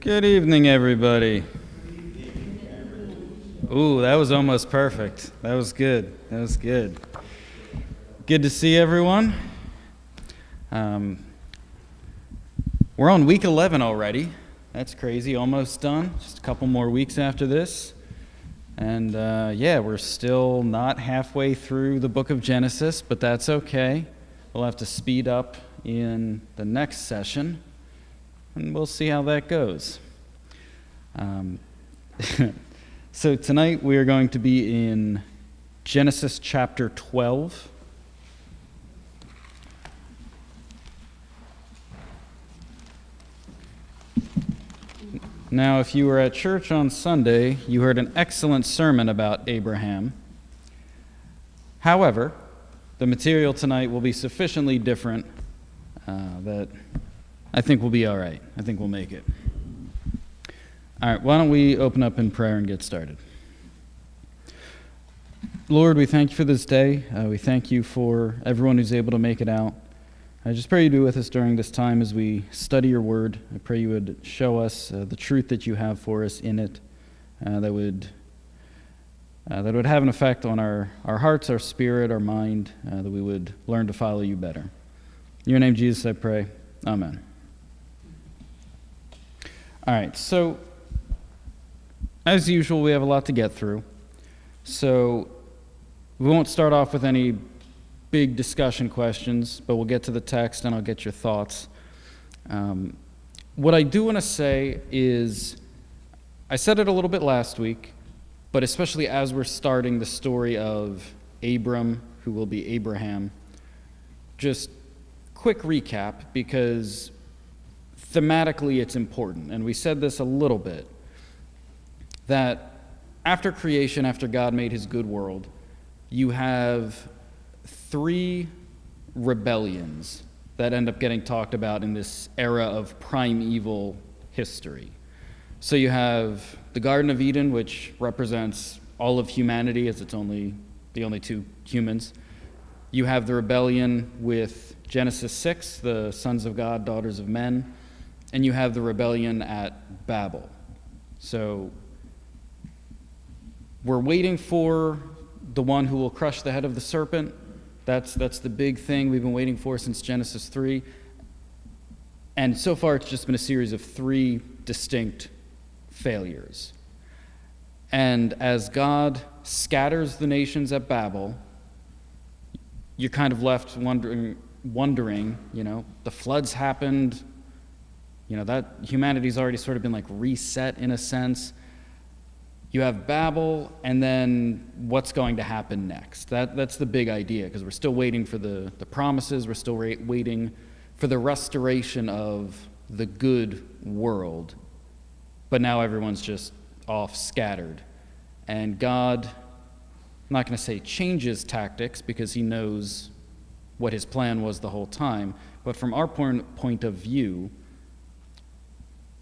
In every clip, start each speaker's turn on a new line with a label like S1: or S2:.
S1: Good evening, everybody. Ooh, that was almost perfect. That was good. Good to see everyone. We're on week 11 already. That's crazy. Almost done. Just a couple more weeks after this. And we're still not halfway through the book of Genesis, but that's okay. We'll have to speed up in the next session, and we'll see how that goes. So tonight we are going to be in Genesis chapter 12. Now, if you were at church on Sunday, you heard an excellent sermon about Abraham. However, the material tonight will be sufficiently different that I think we'll be all right. I think we'll make it. All right, why don't we open up in prayer and get started. Lord, we thank you for this day. We thank you for everyone who's able to make it out. I just pray you be with us during this time as we study your word. I pray you would show us the truth that you have for us in it, that would have an effect on our hearts, our spirit, our mind, that we would learn to follow you better. In your name, Jesus, I pray. Amen. All right, so as usual, we have a lot to get through. So we won't start off with any big discussion questions, but we'll get to the text and I'll get your thoughts. What I do want to say is, I said it a little bit last week, but especially as we're starting the story of Abram, who will be Abraham, just quick recap, because thematically it's important, and we said this a little bit, that after creation, after God made his good world, you have three rebellions that end up getting talked about in this era of primeval history. So you have the Garden of Eden, which represents all of humanity, as it's the only two humans. You have the rebellion with Genesis 6, the sons of God, daughters of men, and you have the rebellion at Babel. So we're waiting for the one who will crush the head of the serpent. That's the big thing we've been waiting for since Genesis 3. And so far it's just been a series of three distinct failures. And as God scatters the nations at Babel, you're kind of left wondering, the floods happened, that humanity's already sort of been like reset in a sense. You have Babel, and then what's going to happen next? That's the big idea, because we're still waiting for the promises. We're still waiting for the restoration of the good world. But now everyone's just off scattered. And God, I'm not going to say changes tactics, because he knows what his plan was the whole time. But from our point of view,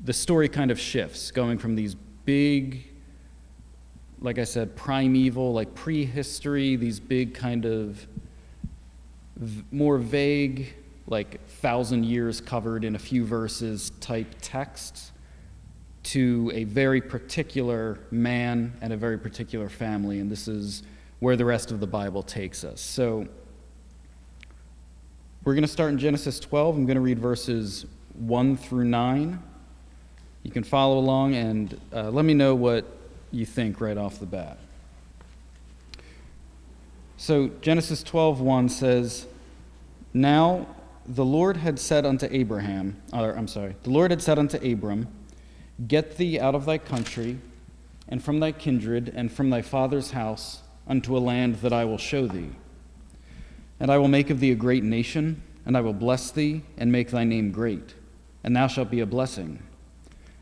S1: the story kind of shifts, going from these big, like I said, primeval, like prehistory, these big kind of more vague, like 1,000 years covered in a few verses type texts, to a very particular man and a very particular family, and this is where the rest of the Bible takes us. So we're going to start in Genesis 12. I'm going to read verses 1 through 9. You can follow along and let me know what you think right off the bat. So Genesis 12:1 says, "Now the Lord had said unto Abram, Get thee out of thy country, and from thy kindred, and from thy father's house, unto a land that I will show thee. And I will make of thee a great nation, and I will bless thee, and make thy name great, and thou shalt be a blessing.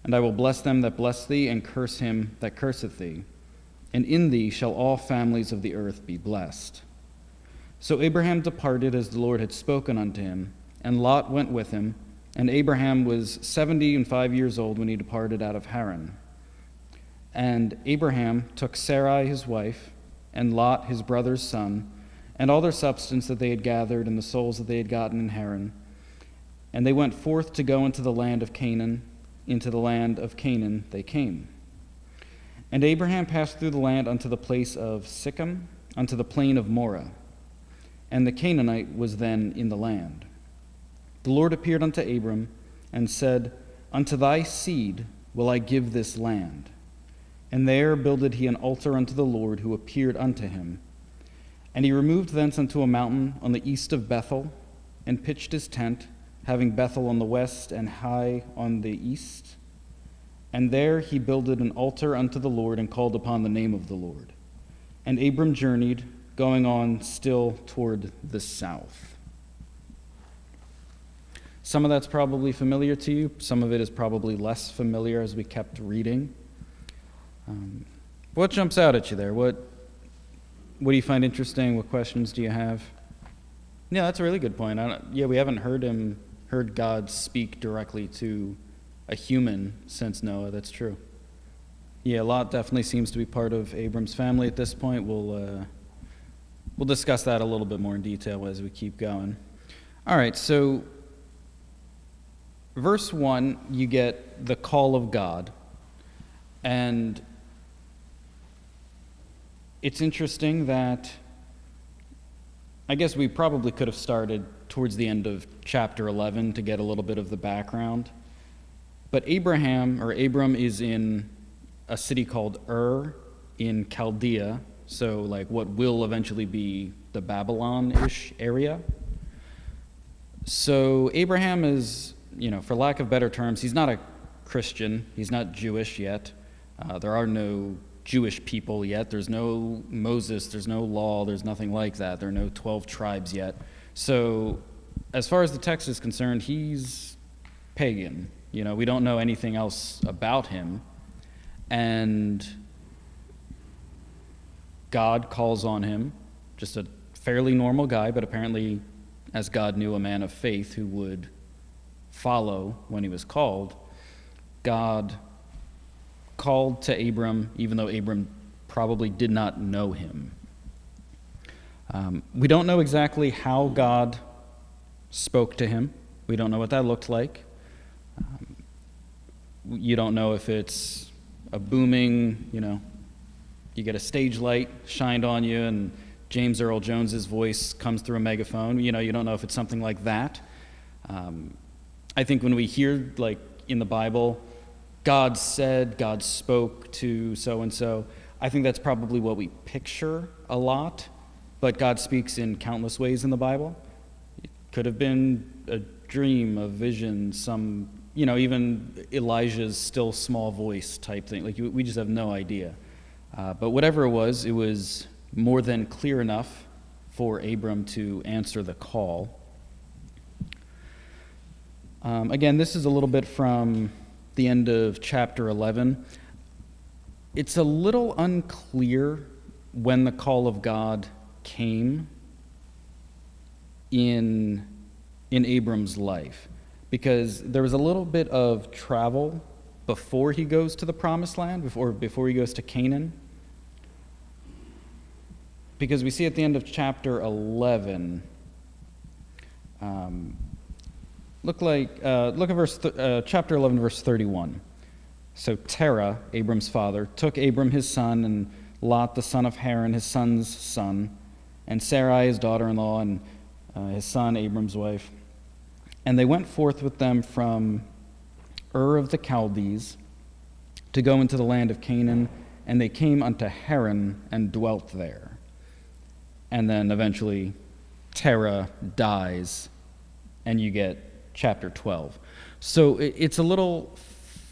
S1: And I will bless them that bless thee, and curse him that curseth thee. And in thee shall all families of the earth be blessed. So Abraham departed as the Lord had spoken unto him, and Lot went with him. And Abraham was 75 years old when he departed out of Haran. And Abraham took Sarai his wife, and Lot his brother's son, and all their substance that they had gathered, and the souls that they had gotten in Haran. And they went forth to go into the land of Canaan, into the land of Canaan they came. And Abraham passed through the land unto the place of Sichem, unto the plain of Moreh. And the Canaanite was then in the land. The Lord appeared unto Abram, and said, Unto thy seed will I give this land. And there builded he an altar unto the Lord, who appeared unto him. And he removed thence unto a mountain on the east of Bethel, and pitched his tent, having Bethel on the west and Hai on the east. And there he builded an altar unto the Lord, and called upon the name of the Lord. And Abram journeyed, going on still toward the south. Some of that's probably familiar to you. Some of it is probably less familiar as we kept reading. What jumps out at you there? What do you find interesting? What questions do you have? Yeah, that's a really good point. We haven't heard God speak directly to a human since Noah. That's true. Yeah, Lot definitely seems to be part of Abram's family at this point. We'll discuss that a little bit more in detail as we keep going. All right, so verse 1, you get the call of God. And it's interesting that I guess we probably could have started towards the end of chapter 11 to get a little bit of the background. But Abram is in a city called Ur in Chaldea, so like what will eventually be the Babylon-ish area. So Abraham is, for lack of better terms, he's not a Christian. He's not Jewish yet. There are no Jewish people yet. There's no Moses. There's no law. There's nothing like that. There are no 12 tribes yet. So as far as the text is concerned, he's pagan. We don't know anything else about him. And God calls on him, just a fairly normal guy, but apparently, as God knew, a man of faith who would follow when he was called. God called to Abram, even though Abram probably did not know him. We don't know exactly how God spoke to him. We don't know what that looked like. You don't know if it's a booming, you get a stage light shined on you and James Earl Jones's voice comes through a megaphone. You don't know if it's something like that. I think when we hear, like in the Bible, God said, God spoke to so-and-so, I think that's probably what we picture a lot, but God speaks in countless ways in the Bible. It could have been a dream, a vision, some, even Elijah's still small voice type thing. Like, we just have no idea. But whatever it was more than clear enough for Abram to answer the call. Again, this is a little bit from the end of chapter 11. It's a little unclear when the call of God came in Abram's life, because there was a little bit of travel before he goes to the promised land, before he goes to Canaan. Because we see at the end of chapter 11, look at chapter 11, verse 31. So Terah, Abram's father, took Abram his son, and Lot the son of Haran, his son's son, and Sarai his daughter-in-law, and his son Abram's wife. And they went forth with them from Ur of the Chaldees to go into the land of Canaan, and they came unto Haran and dwelt there. And then eventually Terah dies, and you get chapter 12. So it's a little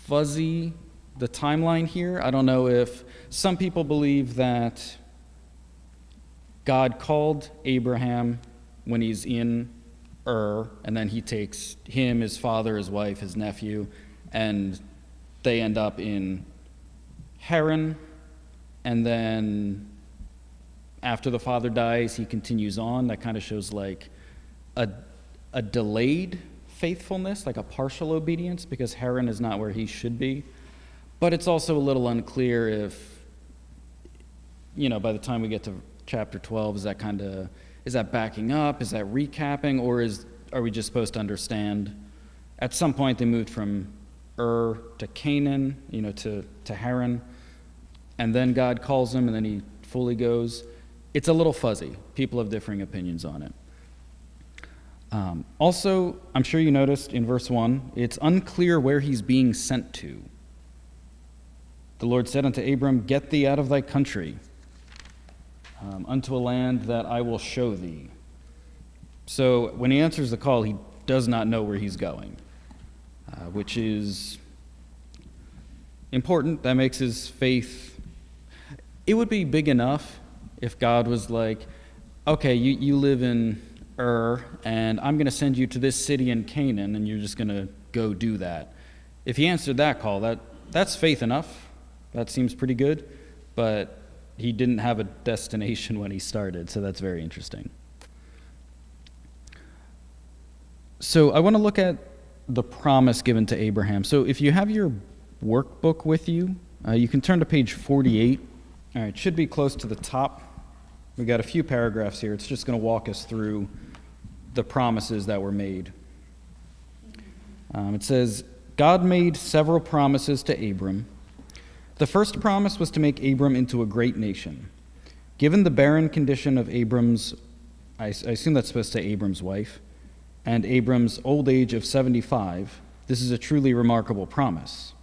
S1: fuzzy, the timeline here. I don't know if some people believe that God called Abraham when he's in Ur, and then he takes him, his father, his wife, his nephew, and they end up in Haran, and then after the father dies, he continues on. That kind of shows like a delayed faithfulness, like a partial obedience, because Haran is not where he should be. But it's also a little unclear if, by the time we get to chapter 12, is that backing up? Is that recapping? Or are we just supposed to understand at some point they moved from to Canaan, to Haran, and then God calls him and then he fully goes. It's a little fuzzy. People have differing opinions on it. Also, I'm sure you noticed in verse 1, it's unclear where he's being sent to. The Lord said unto Abram, "Get thee out of thy country, unto a land that I will show thee." So when he answers the call, he does not know where he's going, which is important. That makes his faith, it would be big enough if God was like, okay, you live in and I'm going to send you to this city in Canaan, and you're just going to go do that. If he answered that call, that's faith enough. That seems pretty good, but he didn't have a destination when he started, so that's very interesting. So I want to look at the promise given to Abraham. So if you have your workbook with you, you can turn to page 48. All right, it should be close to the top. We've got a few paragraphs here. It's just going to walk us through the promises that were made. It says, God made several promises to Abram. The first promise was to make Abram into a great nation. Given the barren condition of Abram's, I assume that's supposed to say Abram's wife, and Abram's old age of 75, this is a truly remarkable promise.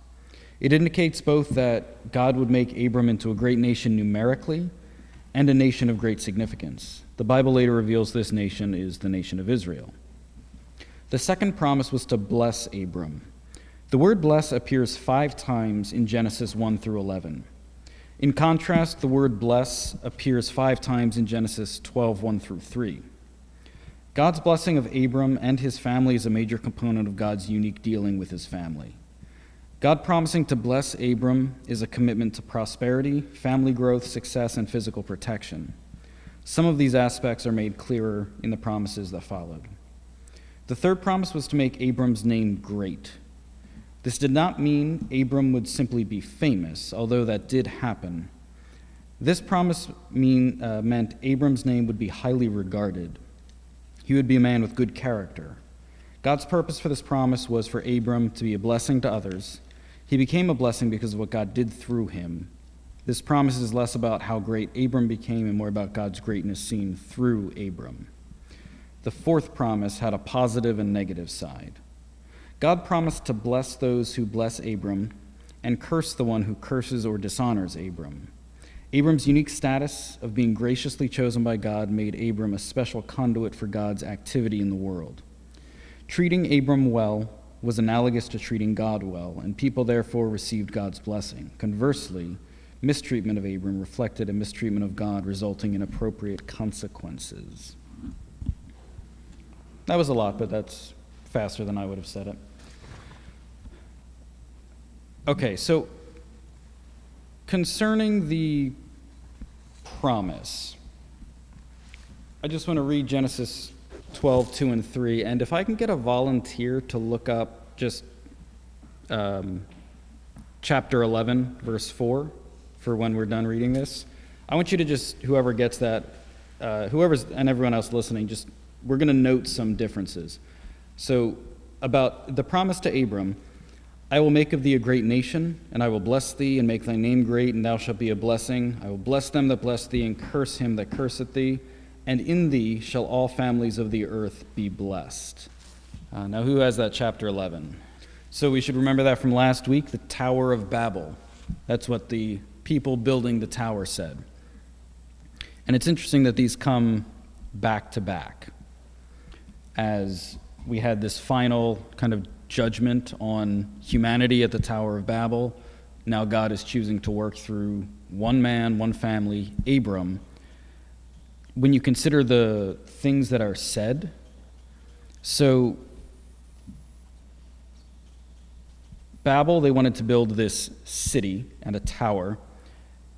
S1: It indicates both that God would make Abram into a great nation numerically and a nation of great significance. The Bible later reveals this nation is the nation of Israel. The second promise was to bless Abram. The word bless appears 5 times in Genesis 1 through 11. In contrast, the word bless appears 5 times in Genesis 12, 1 through 3. God's blessing of Abram and his family is a major component of God's unique dealing with his family. God promising to bless Abram is a commitment to prosperity, family growth, success, and physical protection. Some of these aspects are made clearer in the promises that followed. The third promise was to make Abram's name great. This did not mean Abram would simply be famous, although that did happen. This promise meant Abram's name would be highly regarded. He would be a man with good character. God's purpose for this promise was for Abram to be a blessing to others. He became a blessing because of what God did through him. This promise is less about how great Abram became and more about God's greatness seen through Abram. The fourth promise had a positive and negative side. God promised to bless those who bless Abram and curse the one who curses or dishonors Abram. Abram's unique status of being graciously chosen by God made Abram a special conduit for God's activity in the world. Treating Abram well was analogous to treating God well, and people therefore received God's blessing. Conversely, mistreatment of Abram reflected a mistreatment of God, resulting in appropriate consequences. That was a lot, but that's faster than I would have said it. Okay, so concerning the promise, I just want to read Genesis 12, 2 and 3, and if I can get a volunteer to look up just chapter 11, verse 4, for when we're done reading this. I want you to just, whoever gets that, and everyone else listening, we're going to note some differences. So, about the promise to Abram, I will make of thee a great nation, and I will bless thee, and make thy name great, and thou shalt be a blessing. I will bless them that bless thee, and curse him that curseth thee. And in thee shall all families of the earth be blessed. Now, who has that chapter 11? So we should remember that from last week, the Tower of Babel. That's what the people building the tower said. And it's interesting that these come back to back, as we had this final kind of judgment on humanity at the Tower of Babel. Now God is choosing to work through one man, one family, Abram. When you consider the things that are said, so Babel, they wanted to build this city and a tower.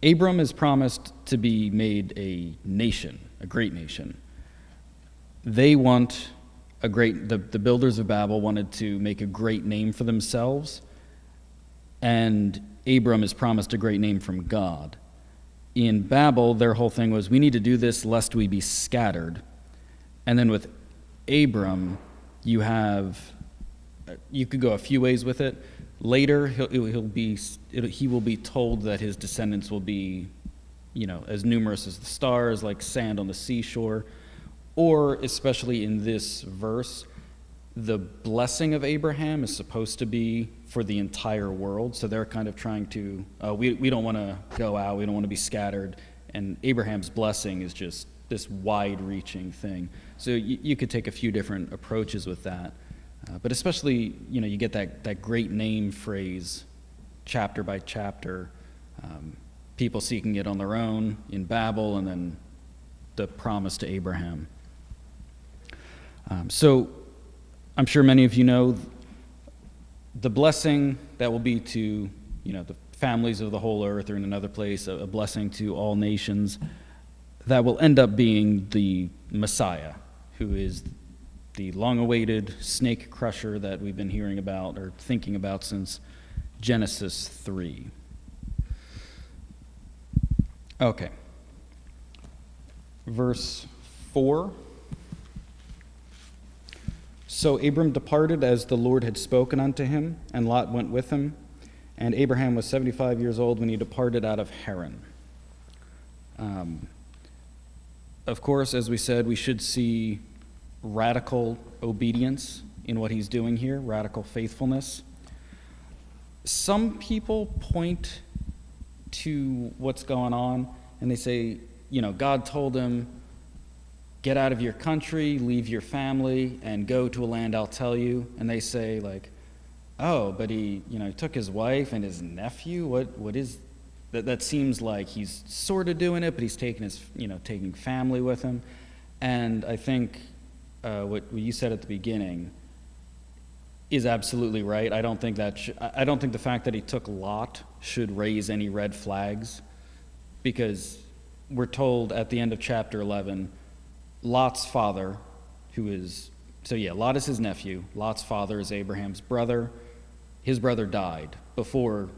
S1: Abram is promised to be made a nation, a great nation. They want the builders of Babel wanted to make a great name for themselves, and Abram is promised a great name from God. In Babel, their whole thing was, we need to do this lest we be scattered. And then with Abram, you could go a few ways with it. Later, he will be told that his descendants will be, as numerous as the stars, like sand on the seashore. Or, especially in this verse, the blessing of Abraham is supposed to be for the entire world. So they're kind of trying to, we don't want to go out, we don't want to be scattered. And Abraham's blessing is just this wide-reaching thing. So you could take a few different approaches with that. But especially, you get that great name phrase, chapter by chapter, people seeking it on their own in Babel, and then the promise to Abraham. So I'm sure many of you know the blessing that will be to, the families of the whole earth, or in another place, a blessing to all nations, that will end up being the Messiah, who is the long-awaited snake crusher that we've been hearing about or thinking about since Genesis 3. Okay. Verse 4. So Abram departed as the Lord had spoken unto him, and Lot went with him. And Abraham was 75 years old when he departed out of Haran. Of course, as we said, we should see radical obedience in what he's doing here, radical faithfulness. Some people point to what's going on, and they say, God told him, get out of your country, leave your family, and go to a land I'll tell you. And they say, oh, but he took his wife and his nephew. What is that? That seems like he's sort of doing it, but he's taking taking family with him. And I think what you said at the beginning is absolutely right. I don't think the fact that he took Lot should raise any red flags, because we're told at the end of chapter 11, Lot's father, Lot is his nephew. Lot's father is Abraham's brother. His brother died before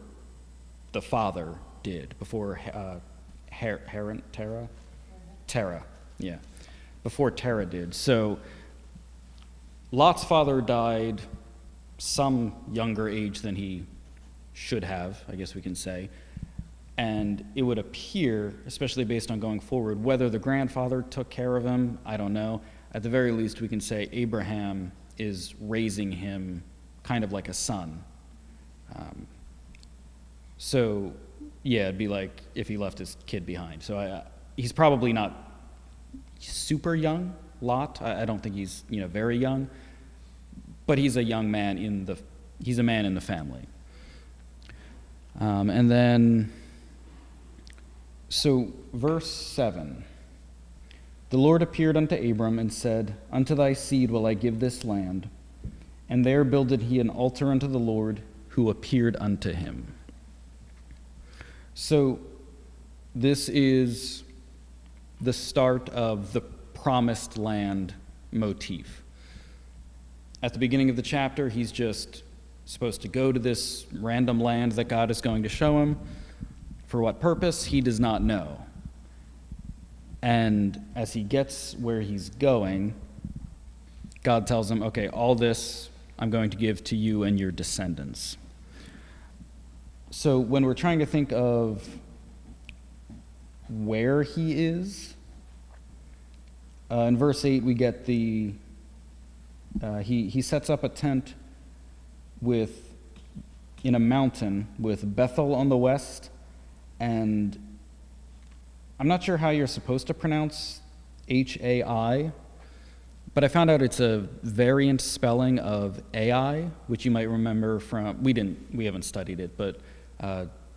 S1: the father did, before Terah, yeah. Before Terah did. So Lot's father died some younger age than he should have, I guess we can say. And it would appear, especially based on going forward, whether the grandfather took care of him, I don't know. At the very least, we can say Abraham is raising him kind of like a son. It'd be like if he left his kid behind. So he's probably not super young, Lot. I don't think he's very young, but he's a young man he's a man in the family. And then, so verse 7, the Lord appeared unto Abram and said, unto thy seed will I give this land. And there builded he an altar unto the Lord, who appeared unto him. So this is the start of the promised land motif. At the beginning of the chapter, he's just supposed to go to this random land that God is going to show him. For what purpose, he does not know. And as he gets where he's going, God tells him, okay, all this I'm going to give to you and your descendants. So when we're trying to think of where he is, in verse 8 we get he sets up a tent in a mountain with Bethel on the west, and I'm not sure how you're supposed to pronounce Hai, but I found out it's a variant spelling of Ai, which you might remember from, we haven't studied it, but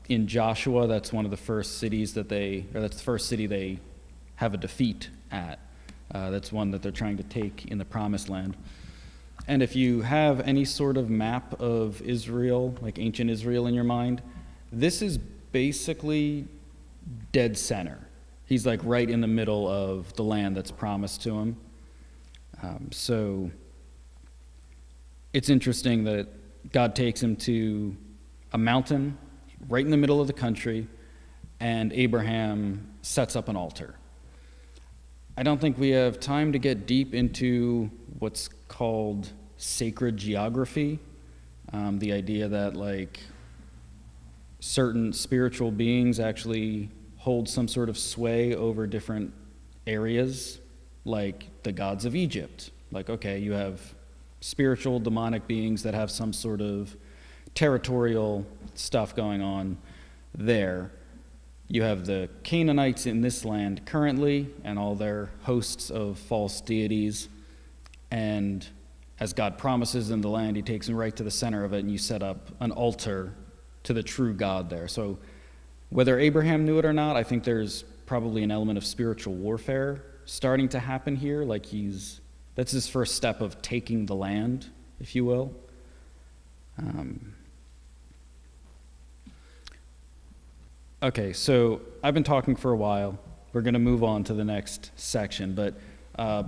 S1: in Joshua, that's one of the first cities that's the first city they have a defeat at. That's one that they're trying to take in the Promised Land. And if you have any sort of map of Israel, like ancient Israel in your mind, this is basically dead center. He's like right in the middle of the land that's promised to him. So it's interesting that God takes him to a mountain right in the middle of the country, and Abraham sets up an altar. I don't think we have time to get deep into what's called sacred geography, The idea that like certain spiritual beings actually hold some sort of sway over different areas, like the gods of Egypt. Like, okay, you have spiritual demonic beings that have some sort of territorial stuff going on there. You have the Canaanites in this land currently and all their hosts of false deities. And as God promises in the land, he takes them right to the center of it, and you set up an altar to the true God there. So whether Abraham knew it or not, I think there's probably an element of spiritual warfare starting to happen here. Like that's his first step of taking the land, if you will. Okay, so I've been talking for a while. We're going to move on to the next section, but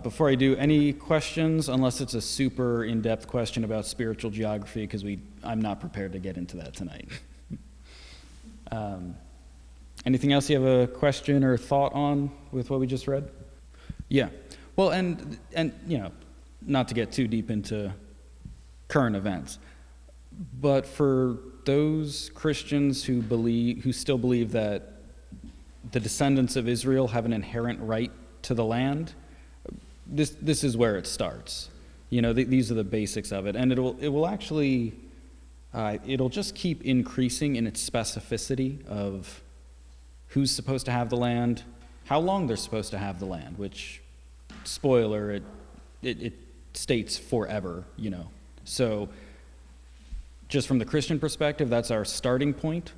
S1: before I do, any questions, unless it's a super in-depth question about spiritual geography, because I'm not prepared to get into that tonight. Anything else you have a question or thought on with what we just read? Yeah. Well, and you know, not to get too deep into current events, but for those Christians who still believe that the descendants of Israel have an inherent right to the land, this is where it starts. You know, these are the basics of it, and it'll just keep increasing in its specificity of who's supposed to have the land, how long they're supposed to have the land, which, spoiler, it states forever, you know. So just from the Christian perspective, that's our starting point.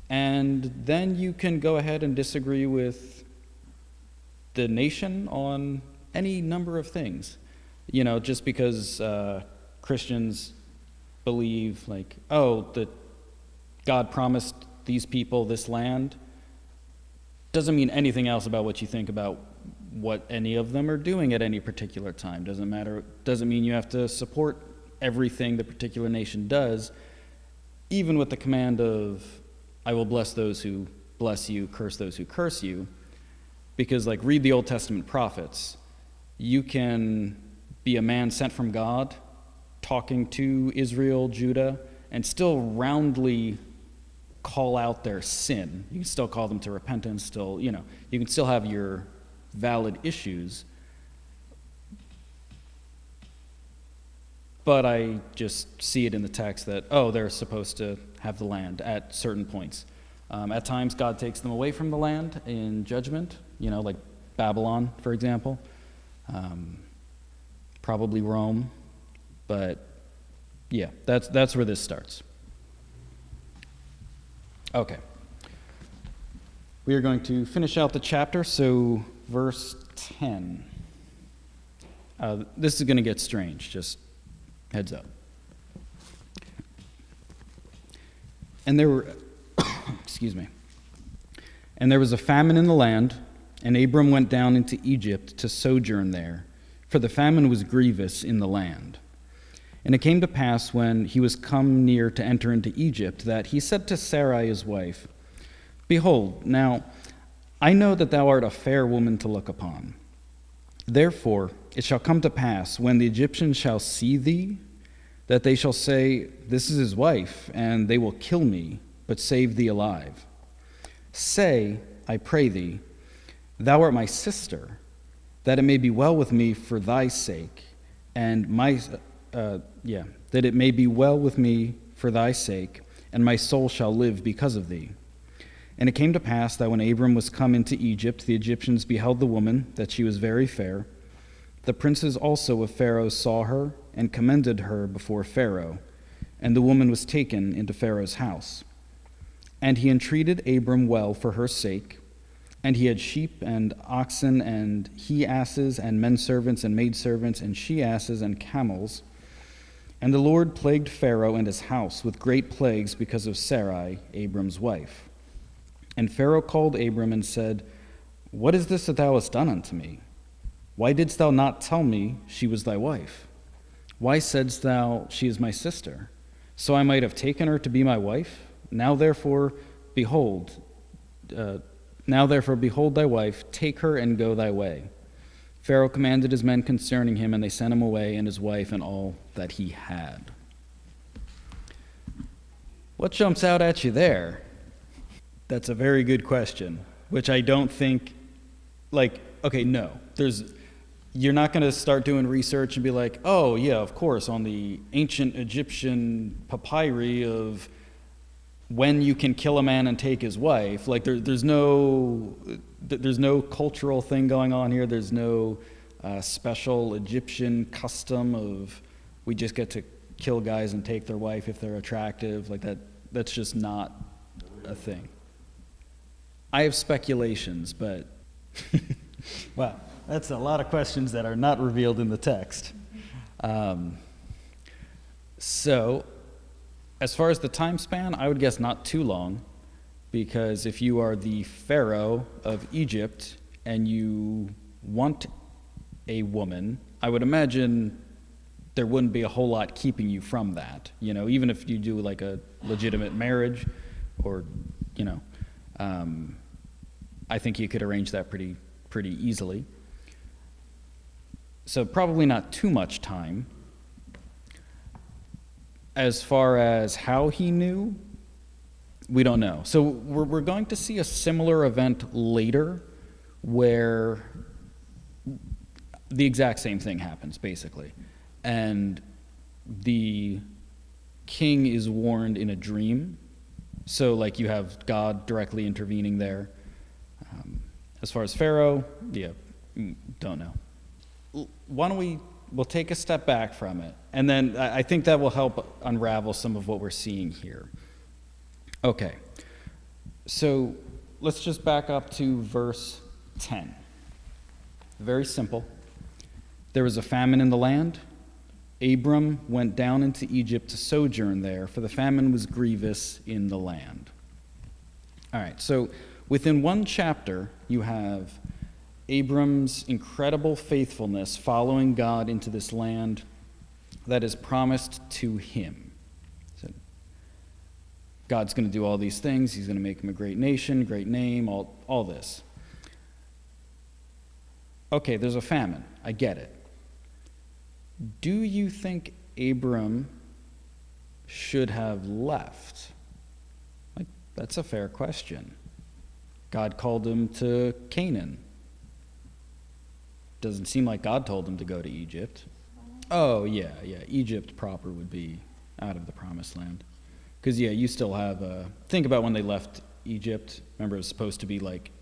S1: And then you can go ahead and disagree with the nation on any number of things. You know, just because Christians believe, like, oh, that God promised these people this land, doesn't mean anything else about what you think about what any of them are doing at any particular time. Doesn't matter. Doesn't mean you have to support everything the particular nation does, even with the command of, I will bless those who bless you, curse those who curse you. Because, like, read the Old Testament prophets. You can be a man sent from God, talking to Israel, Judah, and still roundly call out their sin. You can still call them to repentance, still, you know, you can still have your valid issues. But I just see it in the text that, oh, they're supposed to have the land at certain points. At times, God takes them away from the land in judgment, you know, like Babylon, for example. Probably Rome. But, yeah, that's where this starts. Okay. We are going to finish out the chapter, so verse 10. This is going to get strange, just heads up. And there were, excuse me. And there was a famine in the land, and Abram went down into Egypt to sojourn there, for the famine was grievous in the land. And it came to pass when he was come near to enter into Egypt, that he said to Sarai his wife, Behold, now I know that thou art a fair woman to look upon. Therefore it shall come to pass, when the Egyptians shall see thee, that they shall say, This is his wife, and they will kill me, but save thee alive. Say, I pray thee, Thou art my sister, that it may be well with me for thy sake, and that it may be well with me for thy sake, and my soul shall live because of thee. And it came to pass that when Abram was come into Egypt, the Egyptians beheld the woman, that she was very fair. The princes also of Pharaoh saw her, and commended her before Pharaoh, and the woman was taken into Pharaoh's house. And he entreated Abram well for her sake, and he had sheep and oxen and he-asses and men-servants and maidservants and she-asses and camels. And the Lord plagued Pharaoh and his house with great plagues because of Sarai, Abram's wife. And Pharaoh called Abram and said, What is this that thou hast done unto me? Why didst thou not tell me she was thy wife? Why saidst thou, She is my sister? So I might have taken her to be my wife? Now therefore, behold thy wife, take her and go thy way. Pharaoh commanded his men concerning him, and they sent him away, and his wife, and all that he had. What jumps out at you there? That's a very good question, which I don't think, okay, no. You're not going to start doing research and be like, oh, yeah, of course, on the ancient Egyptian papyri of when you can kill a man and take his wife. There's no cultural thing going on here. There's no special Egyptian custom of we just get to kill guys and take their wife if they're attractive. That's just not a thing. I have speculations, but wow, that's a lot of questions that are not revealed in the text. So, as far as the time span, I would guess not too long, because if you are the Pharaoh of Egypt and you want a woman, I would imagine there wouldn't be a whole lot keeping you from that. Even if you do like a legitimate marriage, or I think you could arrange that pretty easily. So probably not too much time. As far as how he knew, we don't know. So we're going to see a similar event later where the exact same thing happens, basically. And the king is warned in a dream. So you have God directly intervening there. As far as Pharaoh, don't know. Why don't we'll take a step back from it, and then I think that will help unravel some of what we're seeing here. Okay, so let's just back up to verse 10. Very simple. There was a famine in the land. Abram went down into Egypt to sojourn there, for the famine was grievous in the land. All right, so within one chapter, you have Abram's incredible faithfulness following God into this land that is promised to him. So God's going to do all these things. He's going to make him a great nation, great name, all this. Okay, there's a famine. I get it. Do you think Abram should have left? That's a fair question. God called him to Canaan. Doesn't seem like God told him to go to Egypt. Oh, yeah. Egypt proper would be out of the promised land. Because, you still have think about when they left Egypt. Remember, it was supposed to be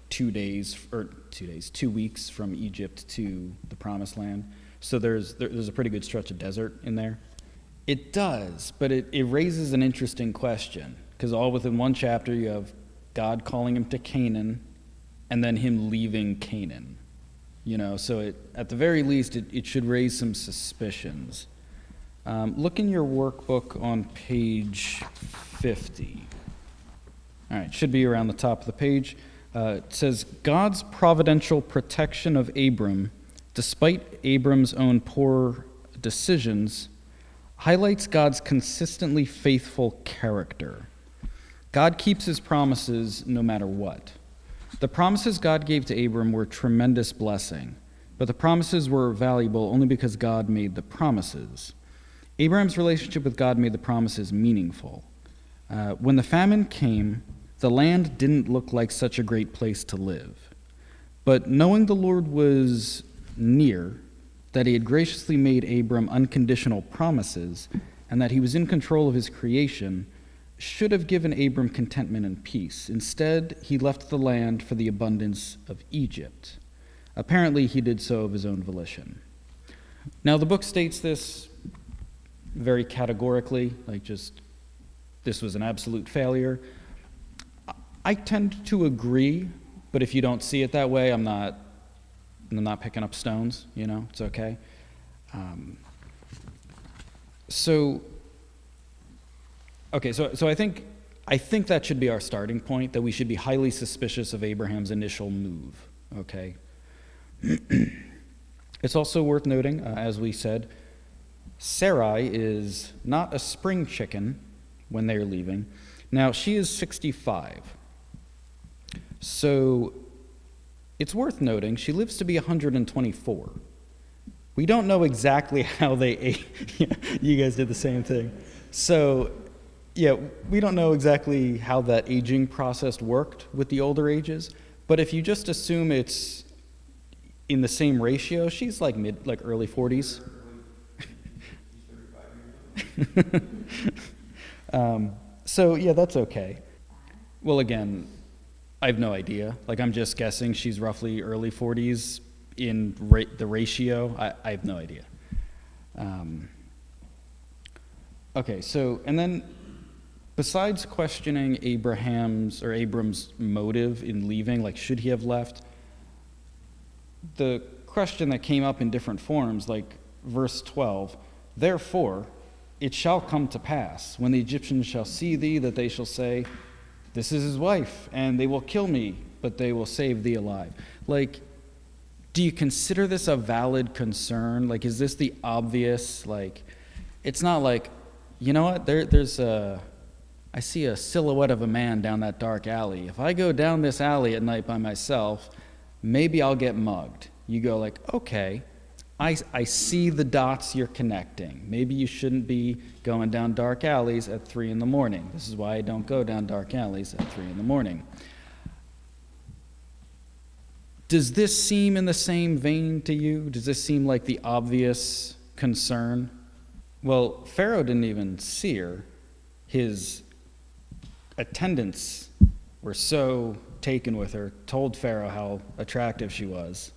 S1: 2 weeks from Egypt to the promised land. So there's a pretty good stretch of desert in there. It does, but it raises an interesting question. Because all within one chapter, you have God calling him to Canaan, and then him leaving Canaan. So at the very least, it should raise some suspicions. Look in your workbook on page 50. All right, should be around the top of the page. It says, God's providential protection of Abram, despite Abram's own poor decisions, highlights God's consistently faithful character. God keeps his promises no matter what. The promises God gave to Abram were tremendous blessing, but the promises were valuable only because God made the promises. Abraham's relationship with God made the promises meaningful. When the famine came, the land didn't look like such a great place to live. But knowing the Lord was near, that he had graciously made Abram unconditional promises, and that he was in control of his creation, should have given Abram contentment and peace. Instead, he left the land for the abundance of Egypt. Apparently, he did so of his own volition. Now, the book states this very categorically, this was an absolute failure. I tend to agree, but if you don't see it that way, I'm not picking up stones, it's okay. So I think that should be our starting point, that we should be highly suspicious of Abraham's initial move, okay? It's also worth noting, as we said, Sarai is not a spring chicken when they're leaving. Now, she is 65. So it's worth noting she lives to be 124. We don't know exactly how they ate. You guys did the same thing. So Yeah, we don't know exactly how that aging process worked with the older ages, but if you just assume it's in the same ratio, she's like early 40s. So yeah, that's okay. Well, again, I have no idea. Like, I'm just guessing she's roughly early 40s in the ratio. I have no idea. Okay, so, and then besides questioning Abram's motive in leaving, like, should he have left, the question that came up in different forms, like verse 12, therefore it shall come to pass, when the Egyptians shall see thee, that they shall say, this is his wife, and they will kill me, but they will save thee alive. Like, do you consider this a valid concern? Like, is this the obvious, like, it's not like, you know what, I see a silhouette of a man down that dark alley. If I go down this alley at night by myself, maybe I'll get mugged. You go like, okay, I see the dots you're connecting. Maybe you shouldn't be going down dark alleys at 3 in the morning. This is why I don't go down dark alleys at 3 in the morning. Does this seem in the same vein to you? Does this seem like the obvious concern? Well, Pharaoh didn't even see her. His attendants were so taken with her, told Pharaoh how attractive she was,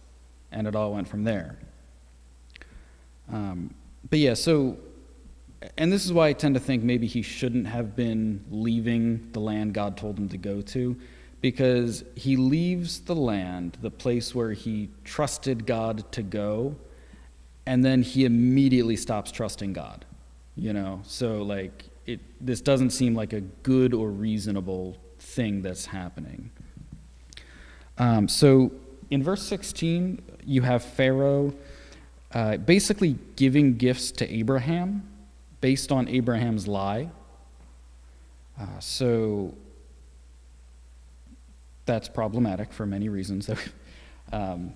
S1: and it all went from there. But yeah, so, and this is why I tend to think maybe he shouldn't have been leaving the land God told him to go to, because he leaves the land, the place where he trusted God to go, and then he immediately stops trusting God, So, like, this doesn't seem like a good or reasonable thing that's happening. So in verse 16, you have Pharaoh basically giving gifts to Abraham based on Abraham's lie. So that's problematic for many reasons. And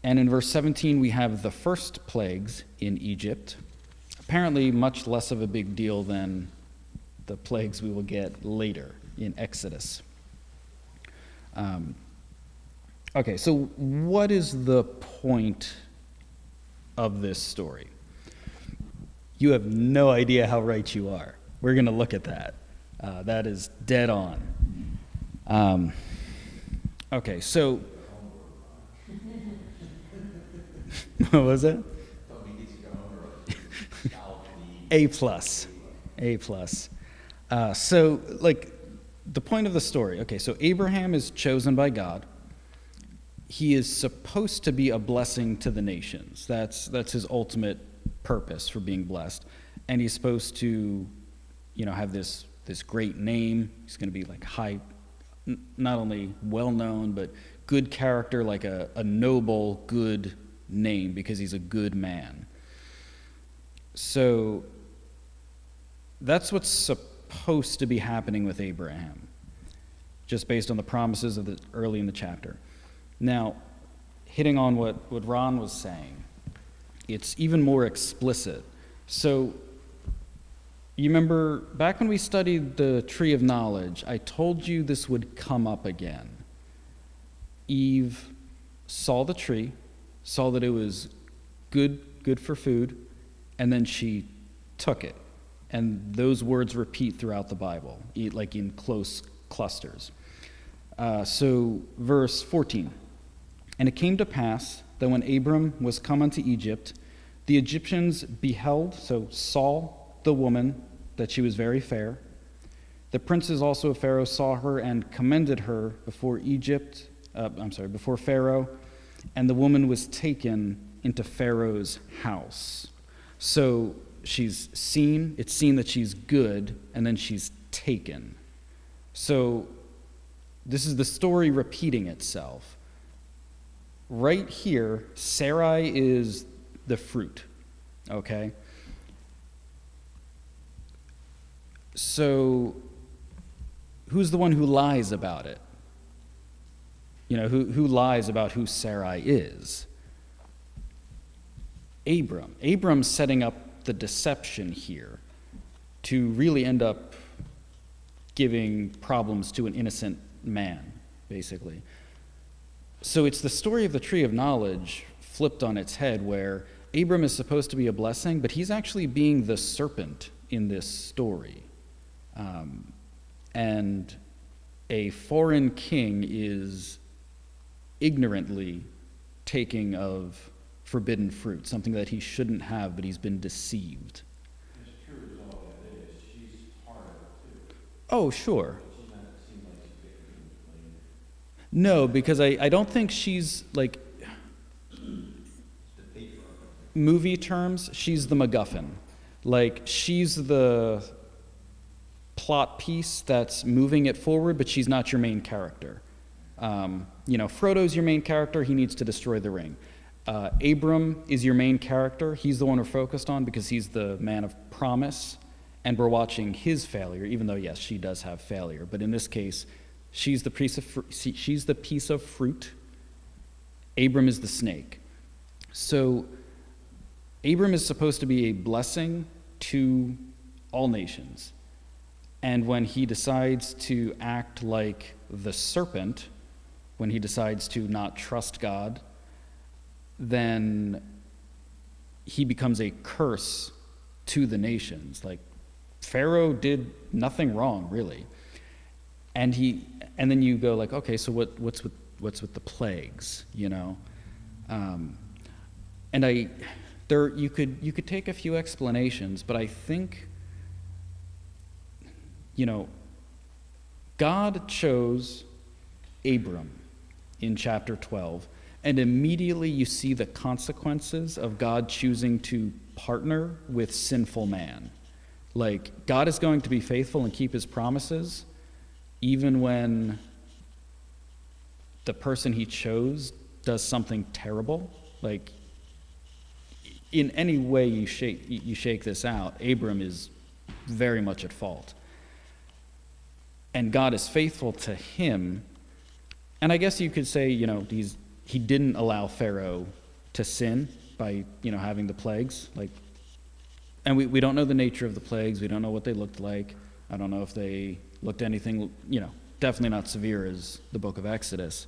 S1: in verse 17, we have the first plagues in Egypt. Apparently much less of a big deal than the plagues we will get later in Exodus. Okay, so what is the point of this story? You have no idea how right you are. We're going to look at that. That is dead on. Okay, so what was it? A+. So, like, the point of the story. Okay, so Abraham is chosen by God. He is supposed to be a blessing to the nations. That's his ultimate purpose for being blessed. And he's supposed to, have this great name. He's going to be like high, not only well-known, but good character, like a noble, good name, because he's a good man. So that's what's supposed to be happening with Abraham, just based on the promises of early in the chapter. Now, hitting on what Ron was saying, it's even more explicit. So, you remember back when we studied the tree of knowledge, I told you this would come up again. Eve saw the tree, saw that it was good for food, and then she took it. And those words repeat throughout the Bible, like in close clusters. So verse 14. And it came to pass that when Abram was come unto Egypt, the Egyptians beheld, so saw the woman, that she was very fair. The princes also of Pharaoh saw her and commended her before before Pharaoh, and the woman was taken into Pharaoh's house. So it's seen that she's good, and then she's taken. So this is the story repeating itself. Right here, Sarai is the fruit, okay? So who's the one who lies about it? Who lies about who Sarai is? Abram. Abram's setting up the deception here to really end up giving problems to an innocent man, basically. So it's the story of the tree of knowledge flipped on its head, where Abram is supposed to be a blessing, but he's actually being the serpent in this story. And a foreign king is ignorantly taking of forbidden fruit, something that he shouldn't have, but he's been deceived.
S2: As pure as all that is, she's part of it too.
S1: Oh, sure.
S2: But she's not, it seems like she's victim later.
S1: No, because I don't think she's, like, movie terms, she's the MacGuffin. Like, she's the plot piece that's moving it forward, but she's not your main character. Frodo's your main character, he needs to destroy the ring. Abram is your main character. He's the one we're focused on because he's the man of promise, and we're watching his failure, even though, yes, she does have failure. But in this case, she's the piece of fruit. Abram is the snake. So Abram is supposed to be a blessing to all nations. And when he decides to act like the serpent, when he decides to not trust God, then he becomes a curse to the nations. Like, Pharaoh did nothing wrong, really. And then you go like, okay, so what's with the plagues, you know? You could take a few explanations, but I think, God chose Abram in chapter 12, and immediately you see the consequences of God choosing to partner with sinful man. Like, God is going to be faithful and keep his promises, even when the person he chose does something terrible. Like, in any way you shake this out, Abram is very much at fault. And God is faithful to him. And I guess you could say, he didn't allow Pharaoh to sin by, having the plagues. And we don't know the nature of the plagues. We don't know what they looked like. I don't know if they looked anything, definitely not severe as the book of Exodus.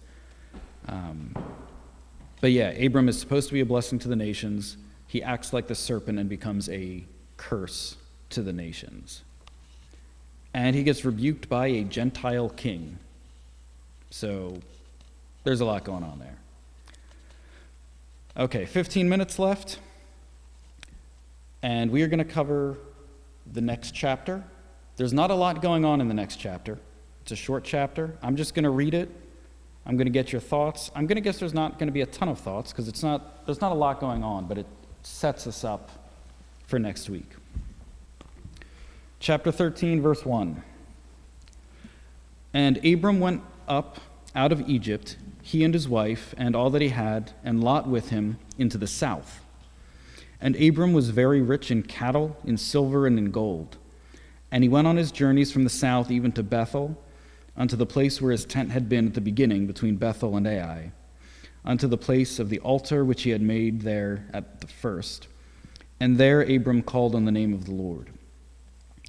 S1: But yeah, Abram is supposed to be a blessing to the nations. He acts like the serpent and becomes a curse to the nations. And he gets rebuked by a Gentile king. So there's a lot going on there. Okay, 15 minutes left. And we are going to cover the next chapter. There's not a lot going on in the next chapter. It's a short chapter. I'm just going to read it. I'm going to get your thoughts. I'm going to guess there's not going to be a ton of thoughts because there's not a lot going on, but it sets us up for next week. Chapter 13, verse 1. And Abram went up out of Egypt, he and his wife, and all that he had, and Lot with him, into the south. And Abram was very rich in cattle, in silver, and in gold. And he went on his journeys from the south even to Bethel, unto the place where his tent had been at the beginning, between Bethel and Ai, unto the place of the altar which he had made there at the first. And there Abram called on the name of the Lord.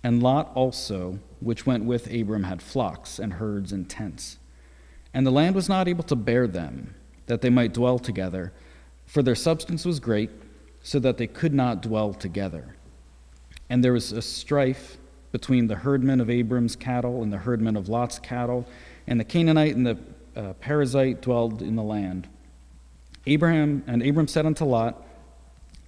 S1: And Lot also, which went with Abram, had flocks and herds and tents. And the land was not able to bear them, that they might dwell together, for their substance was great, so that they could not dwell together. And there was a strife between the herdmen of Abram's cattle and the herdmen of Lot's cattle, and the Canaanite and the Perizzite dwelled in the land. Abram said unto Lot,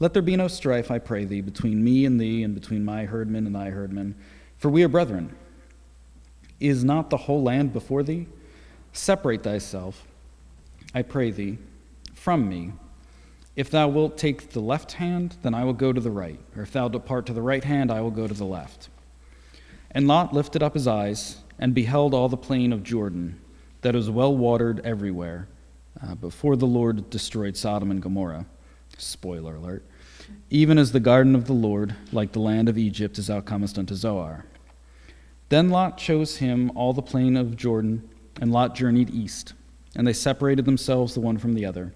S1: Let there be no strife, I pray thee, between me and thee, and between my herdmen and thy herdmen, for we are brethren. Is not the whole land before thee? Separate thyself, I pray thee, from me. If thou wilt take the left hand, then I will go to the right. Or if thou depart to the right hand, I will go to the left. And Lot lifted up his eyes, and beheld all the plain of Jordan, that was well watered everywhere, before the Lord destroyed Sodom and Gomorrah. Spoiler alert. Even as the garden of the Lord, like the land of Egypt, as thou comest unto Zoar. Then Lot chose him all the plain of Jordan, and Lot journeyed east, and they separated themselves the one from the other.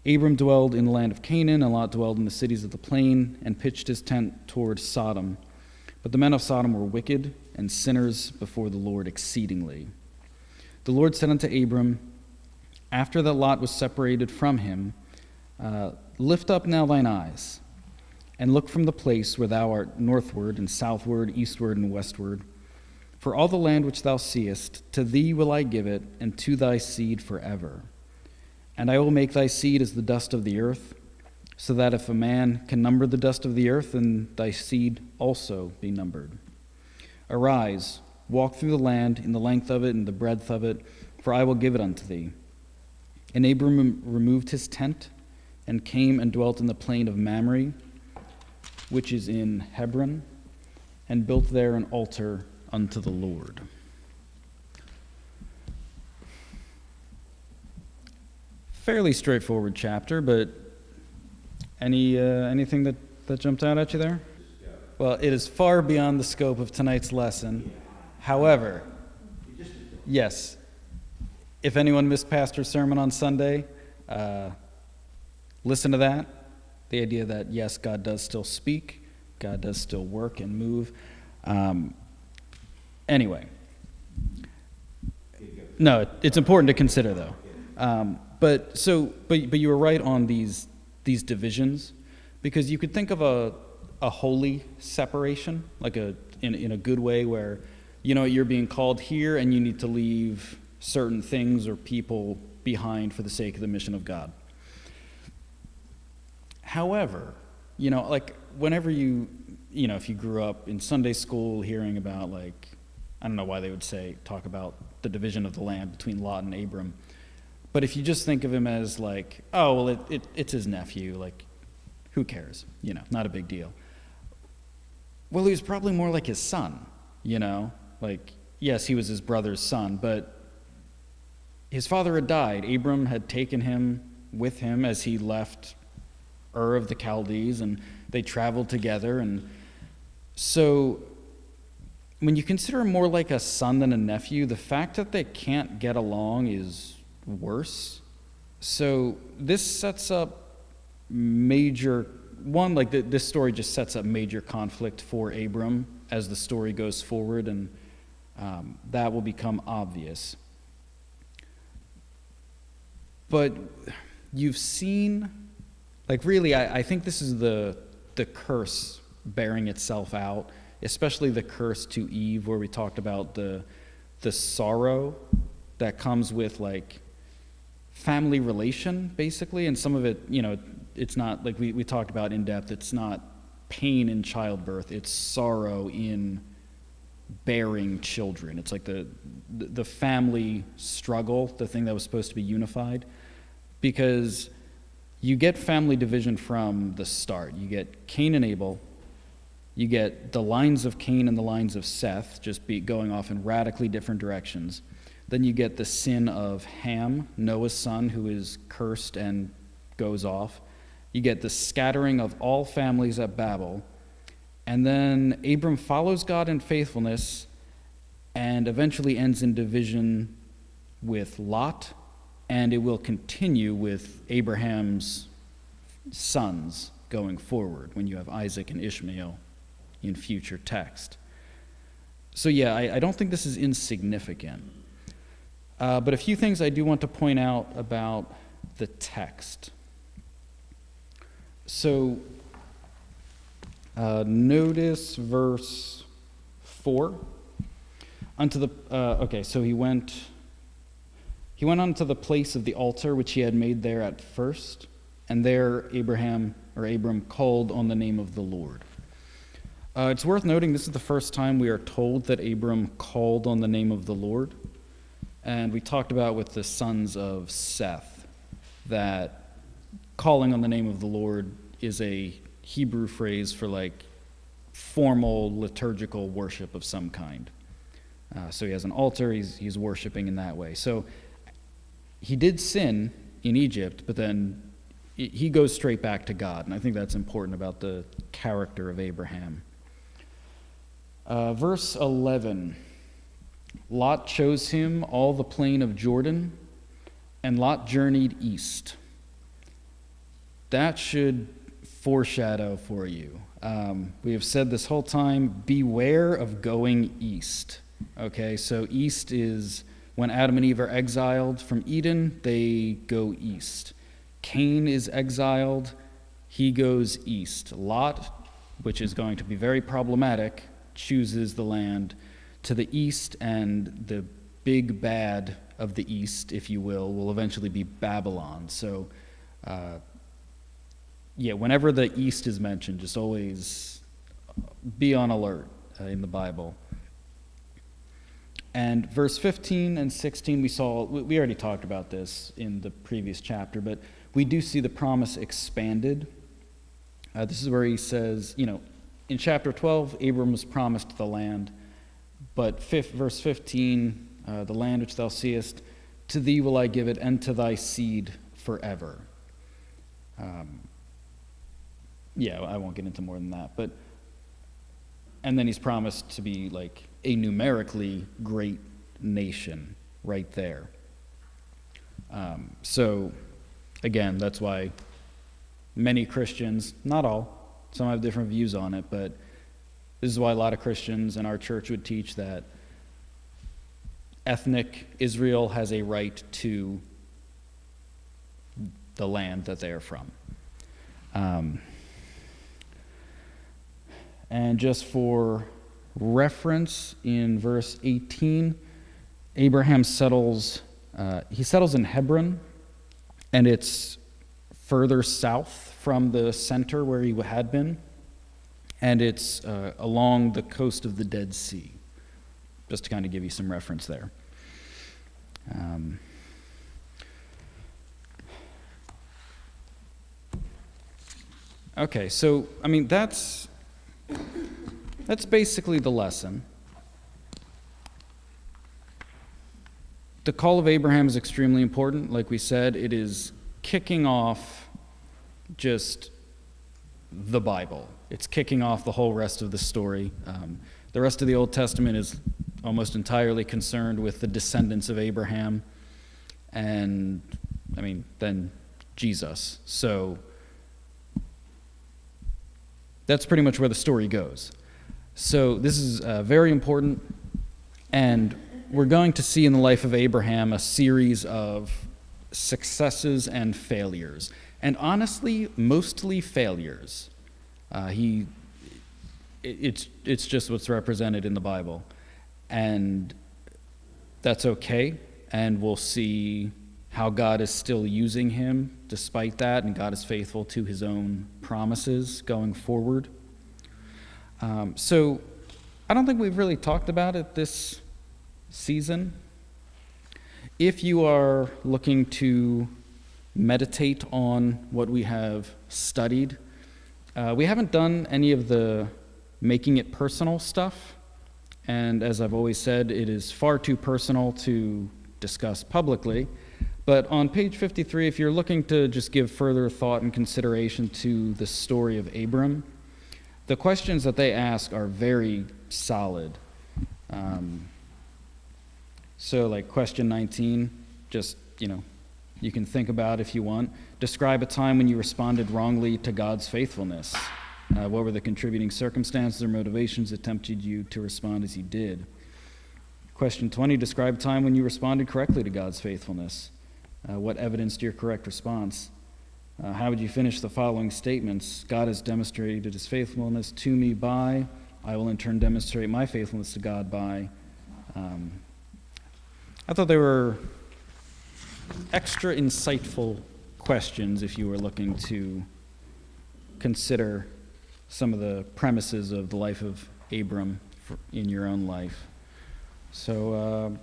S1: Abram dwelled in the land of Canaan, and Lot dwelled in the cities of the plain, and pitched his tent toward Sodom. But the men of Sodom were wicked and sinners before the Lord exceedingly. The Lord said unto Abram, after that Lot was separated from him, lift up now thine eyes, and look from the place where thou art northward and southward, eastward and westward. For all the land which thou seest, to thee will I give it, and to thy seed forever. And I will make thy seed as the dust of the earth, so that if a man can number the dust of the earth, then thy seed also be numbered. Arise, walk through the land in the length of it and the breadth of it, for I will give it unto thee. And Abram removed his tent, and came and dwelt in the plain of Mamre, which is in Hebron, and built there an altar unto the Lord. Fairly straightforward chapter, but anything that jumped out at you there? Well, it is far beyond the scope of tonight's lesson. However, yes, if anyone missed Pastor's sermon on Sunday, listen to that. The idea that, yes, God does still speak, God does still work and move. Anyway, no, it's important to consider, though. But you were right on these divisions, because you could think of a holy separation, like in a good way, where you're being called here and you need to leave certain things or people behind for the sake of the mission of God. However, like whenever if you grew up in Sunday school hearing about, like, I don't know why they would talk about the division of the land between Lot and Abram, but if you just think of him as like, oh, well, it's his nephew, like, who cares? Not a big deal. Well, he was probably more like his son, like, yes, he was his brother's son, but his father had died. Abram had taken him with him as he left Ur of the Chaldees, and they traveled together. And so when you consider him more like a son than a nephew, the fact that they can't get along is worse. So this sets up this story just sets up major conflict for Abram as the story goes forward, and that will become obvious. But you've seen, like, really, I think this is the curse bearing itself out, especially the curse to Eve, where we talked about the sorrow that comes with, like, family relation, basically, and some of it, it's not, like we talked about in depth, it's not pain in childbirth, it's sorrow in bearing children. It's like the family struggle, the thing that was supposed to be unified, because you get family division from the start. You get Cain and Abel, you get the lines of Cain and the lines of Seth just going off in radically different directions. Then you get the sin of Ham, Noah's son, who is cursed and goes off. You get the scattering of all families at Babel. And then Abram follows God in faithfulness and eventually ends in division with Lot, and it will continue with Abraham's sons going forward when you have Isaac and Ishmael in future text. So yeah, I don't think this is insignificant. But a few things I do want to point out about the text. So notice verse 4. So he went unto the place of the altar which he had made there at first, and there Abram called on the name of the Lord. It's worth noting this is the first time we are told that Abram called on the name of the Lord. And we talked about with the sons of Seth that calling on the name of the Lord is a Hebrew phrase for, like, formal liturgical worship of some kind. So he has an altar, he's worshiping in that way. So he did sin in Egypt, but then he goes straight back to God, and I think that's important about the character of Abraham. Verse 11, Lot chose him all the plain of Jordan, and Lot journeyed east. That should foreshadow for you. We have said this whole time, beware of going east. Okay, so east is when Adam and Eve are exiled from Eden, they go east. Cain is exiled, he goes east. Lot, which is going to be very problematic, chooses the land to the east, and the big bad of the east, if you will eventually be Babylon. So, whenever the east is mentioned, just always be on alert in the Bible. And verse 15 and 16, we already talked about this in the previous chapter, but we do see the promise expanded. This is where he says, in chapter 12, Abram was promised the land, but verse 15, the land which thou seest, to thee will I give it, and to thy seed forever. I won't get into more than that, and then he's promised to be like a numerically great nation right there. So, again, that's why many Christians, not all, some have different views on it, but this is why a lot of Christians in our church would teach that ethnic Israel has a right to the land that they are from. And just for reference, in verse 18, Abraham settles in Hebron, and it's further south from the center where he had been, and it's along the coast of the Dead Sea, just to kind of give you some reference there. Okay, so, that's basically the lesson. The call of Abraham is extremely important. Like we said, it is kicking off just the Bible. It's kicking off the whole rest of the story. The rest of the Old Testament is almost entirely concerned with the descendants of Abraham and, then Jesus. So that's pretty much where the story goes. So this is very important, and we're going to see in the life of Abraham a series of successes and failures, and honestly, mostly failures. It's just what's represented in the Bible, and that's okay, and we'll see how God is still using him despite that, and God is faithful to his own promises going forward. So I don't think we've really talked about it this season. If you are looking to meditate on what we have studied, we haven't done any of the making it personal stuff, and as I've always said, it is far too personal to discuss publicly. But on page 53, if you're looking to just give further thought and consideration to the story of Abram, the questions that they ask are very solid. So like question 19, just, you can think about if you want. Describe a time when you responded wrongly to God's faithfulness. What were the contributing circumstances or motivations that tempted you to respond as you did? Question 20, describe a time when you responded correctly to God's faithfulness. What evidenced your correct response? How would you finish the following statements? God has demonstrated his faithfulness to me by, I will in turn demonstrate my faithfulness to God by. I thought they were extra insightful questions if you were looking to consider some of the premises of the life of Abram in your own life. So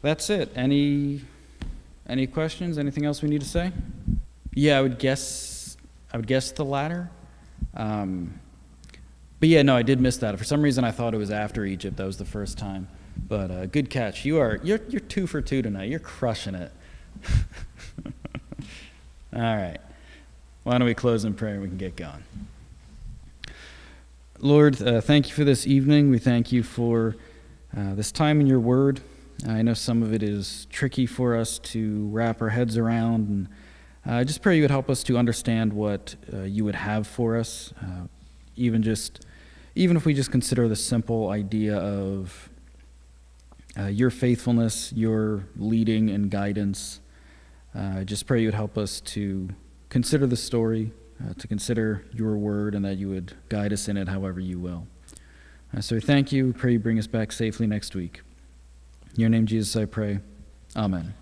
S1: that's it. Any questions? Anything else we need to say? Yeah, I would guess the latter. But yeah, no, I did miss that. For some reason, I thought it was after Egypt. That was the first time. But good catch. You're 2 for 2 tonight. You're crushing it. All right. Why don't we close in prayer and we can get going. Lord, thank you for this evening. We thank you for this time in your word. I know some of it is tricky for us to wrap our heads around, I just pray you would help us to understand what you would have for us, even if we just consider the simple idea of your faithfulness, your leading and guidance. I just pray you would help us to consider the story, to consider your word, and that you would guide us in it however you will. So we thank you. We pray you bring us back safely next week. In your name, Jesus, I pray. Amen.